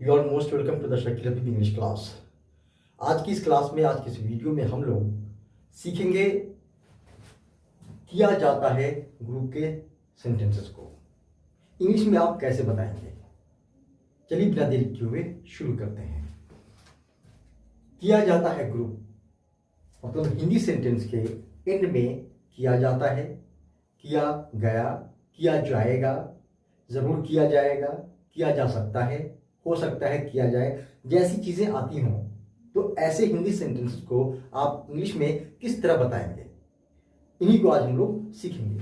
You are most welcome to the Shakeel Rafiq English class. आज की इस क्लास में, आज की इस वीडियो में हम लोग सीखेंगे किया जाता है ग्रुप के सेंटेंसेस को इंग्लिश में आप कैसे बताएंगे। चलिए बिना देरी किए हुए शुरू करते हैं। किया जाता है ग्रुप मतलब हिंदी सेंटेंस के एंड में किया जाता है, किया गया, किया जाएगा, जरूर किया जाएगा, किया जा सकता है, हो सकता है किया जाए, जैसी चीजें आती हों तो ऐसे हिंदी सेंटेंसेस को आप इंग्लिश में किस तरह बताएंगे, इन्हीं को आज हम लोग सीखेंगे।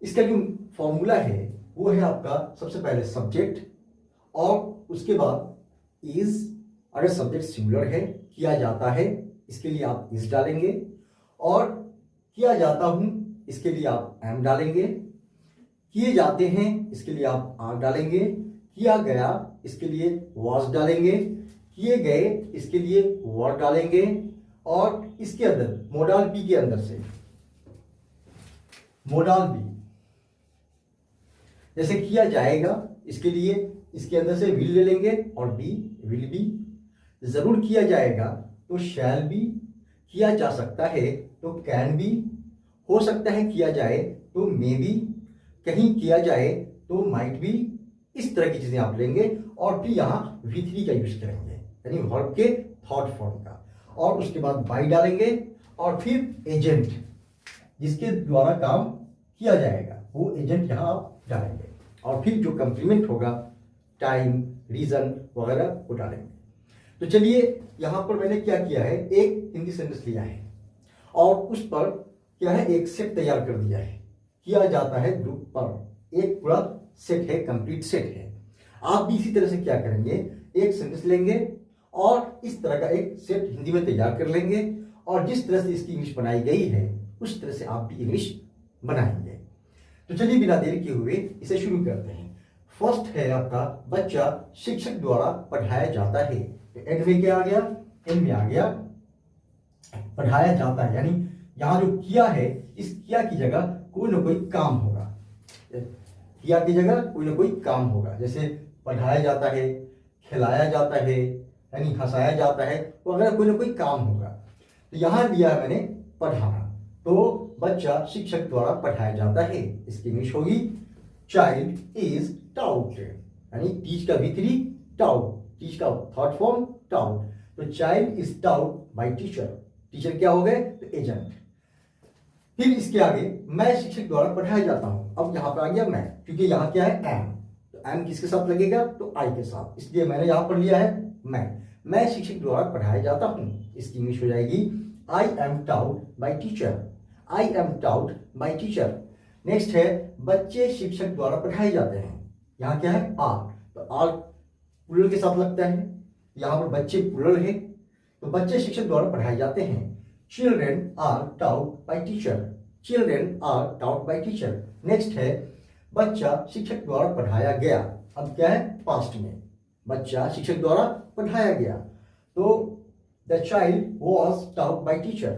इसका जो फॉर्मूला है वो है आपका सबसे पहले सब्जेक्ट और उसके बाद इज। अगर सब्जेक्ट सिंगुलर है, किया जाता है, इसके लिए आप इज डालेंगे, और किया जाता हूं इसके लिए आप एम डालेंगे, किए जाते हैं इसके लिए आप आर डालेंगे, किया गया इसके लिए वॉज डालेंगे, किए गए इसके लिए वर डालेंगे, और इसके अंदर मोडाल बी के अंदर से मोडाल बी जैसे किया जाएगा इसके लिए इसके अंदर से विल ले लेंगे और बी विल बी। जरूर किया जाएगा तो शैल बी, किया जा सकता है तो कैन बी, हो सकता है किया जाए तो मे बी, कहीं किया जाए तो माइट बी। इस तरह की चीजें आप लेंगे और फिर यहां V3 का यूज करेंगे यानी वर्ब के थर्ड फॉर्म का, और उसके बाद बाई डालेंगे और फिर एजेंट जिसके द्वारा काम किया जाएगा वो एजेंट यहां आप डालेंगे, और फिर जो कंप्लीमेंट होगा टाइम, रीजन वगैरह वो डालेंगे। तो चलिए यहां पर मैंने क्या किया है, एक हिंदी सेंटेंस लिया है और उस पर क्या है, एक सेट तैयार कर दिया है। किया जाता है ग्रुप पर एक पूरा सेट है, कंप्लीट सेट है। आप भी इसी तरह से क्या करेंगे, एक सेंटेंस लेंगे और इस तरह का एक सेट हिंदी में तैयार कर लेंगे, और जिस तरह से इसकी इंग्लिश बनाई गई है उस तरह से आप भी इंग्लिश बनाएंगे। तो चलिए बिना देरी किए हुए इसे शुरू करते हैं। फर्स्ट है आपका, बच्चा शिक्षक द्वारा पढ़ाया जाता है। एंड में क्या आ गया, एंड में आ गया पढ़ाया जाता है, यानी यहां जो किया है इस किया की जगह कोई ना कोई काम होगा, किया की जगह कोई ना कोई काम होगा। जैसे पढ़ाया जाता है, खिलाया जाता है, यानी हंसाया जाता है, तो अगर कोई ना कोई काम होगा। तो यहां दिया है मैंने पढ़ाना, तो बच्चा शिक्षक द्वारा पढ़ाया जाता है, इसकी इंग्लिश होगी चाइल्ड इज टाउट, यानी टीच का V3 टाउट, टीच का थर्ड फॉर्म टाउट। तो child is taught by teacher, teacher क्या हो गए तो एजेंट। फिर इसके आगे मैं शिक्षक द्वारा पढ़ाया जाता हूं, अब यहां पर आ गया मैं, क्योंकि यहां क्या है एम, तो एम किसके साथ लगेगा तो आई के साथ, इसलिए मैंने यहां पर लिया है मैं शिक्षक द्वारा पढ़ाया जाता हूं, इसकी इंग्लिश हो जाएगी I am taught by teacher, I am taught by teacher. Next है बच्चे शिक्षक द्वारा पढ़ाए जाते हैं, यहां क्या है आर, तो आर प्लूरल के साथ लगता है, यहां पर बच्चे प्लूरल है तो बच्चे शिक्षक द्वारा पढ़ाए जाते हैं। Children are taught by teacher, children are taught by teacher। Next है बच्चा शिक्षक द्वारा पढ़ाया गया, अब क्या है पास्ट में, बच्चा शिक्षक द्वारा पढ़ाया गया, तो the child was taught by teacher,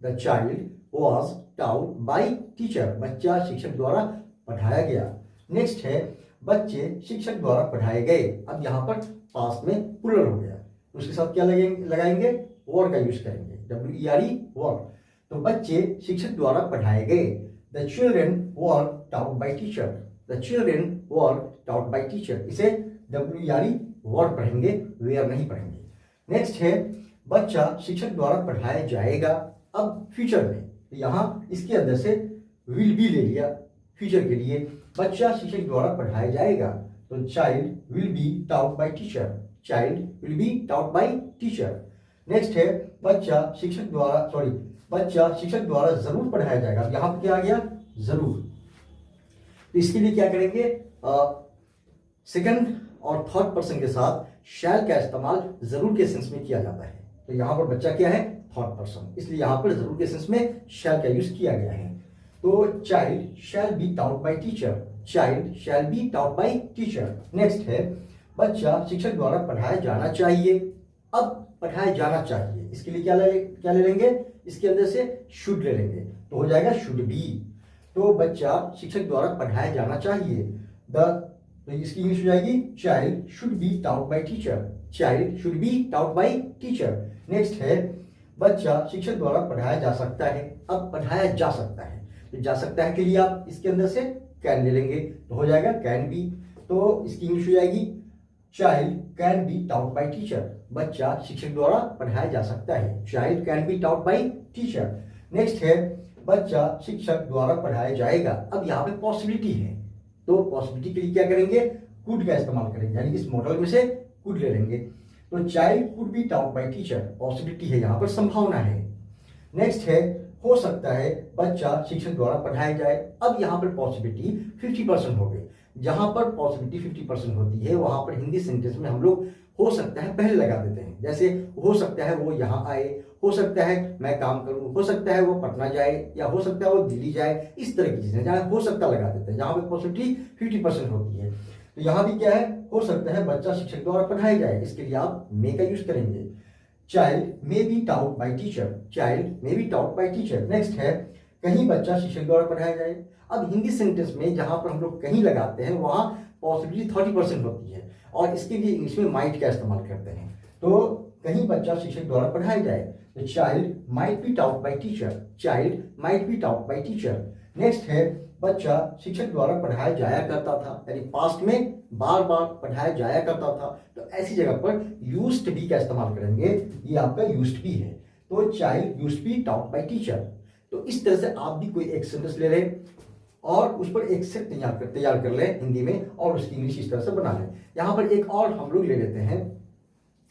the child was taught by teacher, बच्चा शिक्षक द्वारा पढ़ाया गया। नेक्स्ट है बच्चे शिक्षक द्वारा पढ़ाए गए, अब यहाँ पर पास्ट में प्लूरल हो गया, उसके साथ क्या लगाएंगे वर का यूज करेंगे, WERE वर। तो बच्चे शिक्षक द्वारा पढ़ाए गए, the children were taught by teacher, the children were taught by teacher, इसे WERE वर पढ़ेंगे, वेयर नहीं पढ़ेंगे। नेक्स्ट है बच्चा शिक्षक द्वारा पढ़ाया जाएगा, अब फ्यूचर में, तो यहां इसके अंदर से विल बी ले लिया फ्यूचर के लिए, बच्चा शिक्षक द्वारा पढ़ाया जाएगा, तो child will be taught by teacher, child will be taught by teacher. Next है बच्चा शिक्षक द्वारा जरूर पढ़ाया जाएगा, यहां पर क्या आ गया जरूर, तो इसके लिए क्या करेंगे, सेकंड और थर्ड पर्सन के साथ शैल का इस्तेमाल जरूर के सेंस में किया जाता है, तो यहां पर बच्चा क्या है थर्ड पर्सन, इसलिए यहां पर जरूर के सेंस में शैल का यूज किया गया है। तो child shall be taught by teacher, child shall be taught by teacher. Next है बच्चा शिक्षक द्वारा पढ़ाया जाना चाहिए, अब पढ़ाया जाना चाहिए, इसके लिए क्या ले लेंगे, इसके अंदर से शुड ले लेंगे, तो हो जाएगा शुड बी। तो बच्चा शिक्षक द्वारा पढ़ाया जाना चाहिए, द तो इसकी इंग्लिश हो जाएगी child should be taught by teacher. Child should be taught by teacher. Next है बच्चा शिक्षक द्वारा पढ़ाया जा सकता है। अब पढ़ाया जा सकता है, तो जा सकता है के लिए आप इसके अंदर से कैन ले लेंगे, तो हो जाएगा कैन बी। तो इसकी इंग्लिश हो जाएगी child can be taught by teacher. बच्चा शिक्षक द्वारा पढ़ाया जा सकता है। Child can be taught by teacher. Next है बच्चा शिक्षक द्वारा पढ़ाया जाएगा। अब यहाँ पे पॉसिबिलिटी है, तो पॉसिबिलिटी के लिए क्या करेंगे, कुड का इस्तेमाल करेंगे, यानी इस मॉडल में से कुड ले लेंगे। तो child could be taught by teacher, possibility है, यहाँ पर संभावना है। नेक्स्ट है हो सकता है बच्चा शिक्षक द्वारा पढ़ाया जाए। अब यहाँ पर पॉसिबिलिटी 50% हो गई। जहां पर पॉसिबिलिटी 50% होती है वहां पर हिंदी सेंटेंस में हम लोग हो सकता है पहले लगा देते हैं। जैसे हो सकता है वो यहाँ आए, हो सकता है मैं काम करूं, हो सकता है वो पटना जाए, या हो सकता है वो दिल्ली जाए। इस तरह की चीजें जहां हो सकता लगा देते हैं, जहां पर पॉसिबिलिटी 50% होती है। तो यहाँ भी क्या है, हो सकता है बच्चा शिक्षक द्वारा पढ़ाया जाए, इसके लिए आप मे का यूज करेंगे। Child may be taught by teacher. Child may be taught by teacher. Next है कहीं बच्चा शिक्षक द्वारा पढ़ाया जाए। अब हिंदी सेंटेंस में जहां पर हम लोग कहीं लगाते हैं वहां पॉसिबिलिटी 30% होती है, और इसके लिए इंग्लिश में माइट का इस्तेमाल करते हैं। तो कहीं बच्चा शिक्षक द्वारा पढ़ाया जाए, तो child might be taught by teacher. Child might be taught by teacher. Next है बच्चा शिक्षक द्वारा पढ़ाया जाया करता था, यानी पास्ट में बार बार पढ़ाया जाया करता था। तो ऐसी जगह पर यूज्ड बी का इस्तेमाल करेंगे, ये आपका यूज्ड बी है। तो child used be taught by teacher. तो इस तरह से आप भी कोई एक सेंटेंस ले लें और उस पर एक सेट तैयार कर लें हिंदी में, और उसकी इंग्लिश इस तरह से बना लें। यहाँ पर एक और हम लोग ले लेते हैं,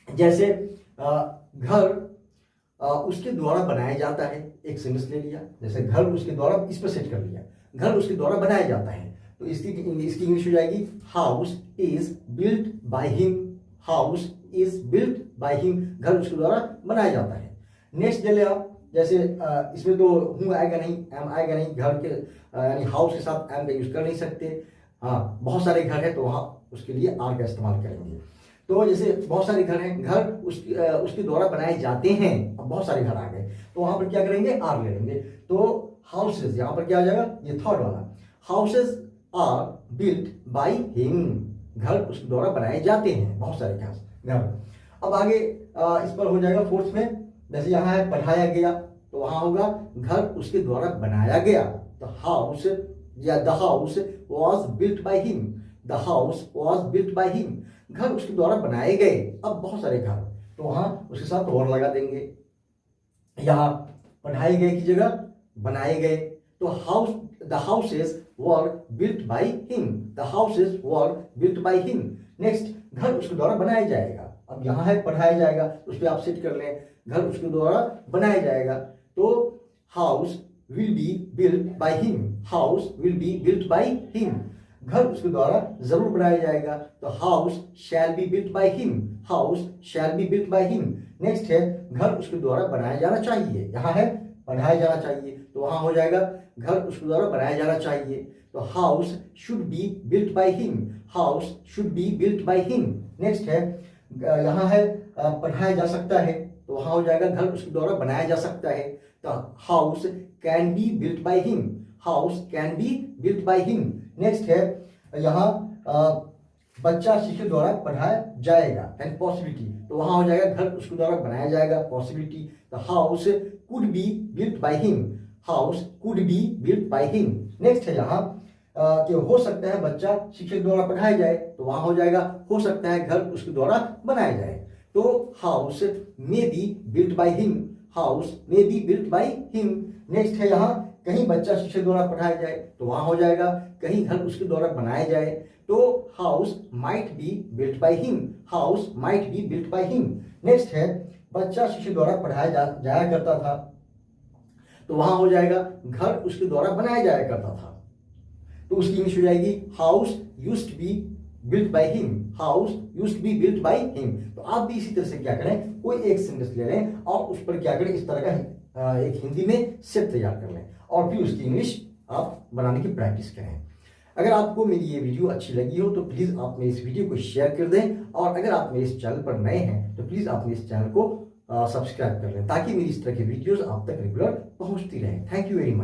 जैसे घर उसके द्वारा बनाया जाता है। एक सेंटेंस ले लिया, जैसे घर उसके द्वारा, इस पर सेट कर लिया, घर उसके द्वारा बनाया जाता है। तो इसकी इंग्लिश हो जाएगी house is built by him. House is built by him, घर उसके द्वारा बनाया जाता है। नेक्स्ट ले ले आप, जैसे इसमें तो हूँ आएगा नहीं, एम आएगा नहीं, घर के यानी हाउस के साथ एम का यूज कर नहीं सकते। हाँ, बहुत सारे घर है तो वहाँ उसके लिए आर का इस्तेमाल करेंगे। तो जैसे बहुत सारे घर हैं, घर उसके द्वारा बनाए जाते हैं, अब बहुत सारे घर आ गए तो वहां पर क्या करेंगे, आर ले लेंगे। तो हाउसेज यहाँ पर क्या आ जाएगा, ये थर्ड वाला, houses are built by him, घर उसके द्वारा बनाए जाते हैं, बहुत सारे घर। अब आगे इस पर हो जाएगा फोर्थ में, जैसे यहाँ है पढ़ाया गया, तो वहां होगा घर उसके द्वारा बनाया गया। द हाउस या the house was built by him. The house was built by him, घर उसके द्वारा बनाए गए। अब बहुत सारे घर, तो वहां उसके साथ और लगा देंगे। यहाँ पढ़ाए गए की जगह बनाए गए, तो house the houses were built by him. The houses were built by him. Next, घर उसके द्वारा बनाया जाएगा। अब यहाँ है पढ़ाया जाएगा, उस पर आप सेट कर लें, घर उसके द्वारा बनाया जाएगा। तो house will be built by him. House will be built by him, घर उसके द्वारा जरूर बनाया जाएगा। तो house shall be built by him. House shall be built by him. Next है घर उसके द्वारा बनाया जाना चाहिए। यहाँ है पढ़ाया जाना चाहिए, तो वहां हो जाएगा घर उसके द्वारा बनाया जाना चाहिए। तो house should be built by him. House should be built by him. Next है यहाँ है पढ़ाया जा सकता है, तो वहां हो जाएगा घर उसके द्वारा बनाया जा सकता है। तो house can be built by him. House can be built by him. Next है यहाँ बच्चा शिक्षक द्वारा पढ़ाया जाएगा, एंड पॉसिबिलिटी, तो वहां हो जाएगा घर उसके द्वारा बनाया जाएगा, पॉसिबिलिटी। तो house could be built by him. House could be built by him. Next है यहाँ कि हो सकता है बच्चा शिक्षक द्वारा पढ़ाया जाए, तो वहां हो जाएगा हो सकता है घर उसके द्वारा बनाया जाए। तो house may be built by him. House may be built by him. Next है यहाँ कहीं बच्चा शिक्षक द्वारा पढ़ाया जाए, तो वहां हो जाएगा कहीं घर उसके द्वारा बनाया जाए। तो house might be built by him. House might be built by him. Next है बच्चा शिक्षक द्वारा पढ़ाया जाया करता था, तो वहां हो जाएगा घर उसके द्वारा बनाया जाया करता था। तो उसकी इंग्लिश हो जाएगी house used be built by him. House used be built by him. तो आप भी इसी तरह से क्या करें, कोई एक सेंटेंस ले लें और उस पर क्या करें, इस तरह का एक हिंदी में सेट तैयार कर लें, और फिर उसकी इंग्लिश आप बनाने की प्रैक्टिस करें। अगर आपको मेरी ये वीडियो अच्छी लगी हो तो प्लीज़ आप मेरे इस वीडियो को शेयर कर दें, और अगर आप मेरे इस चैनल पर नए हैं तो प्लीज़ आप मेरे इस चैनल को सब्सक्राइब कर लें, ताकि मेरी इस तरह की वीडियोस आप तक रेगुलर पहुंचती रहें। Thank you very much.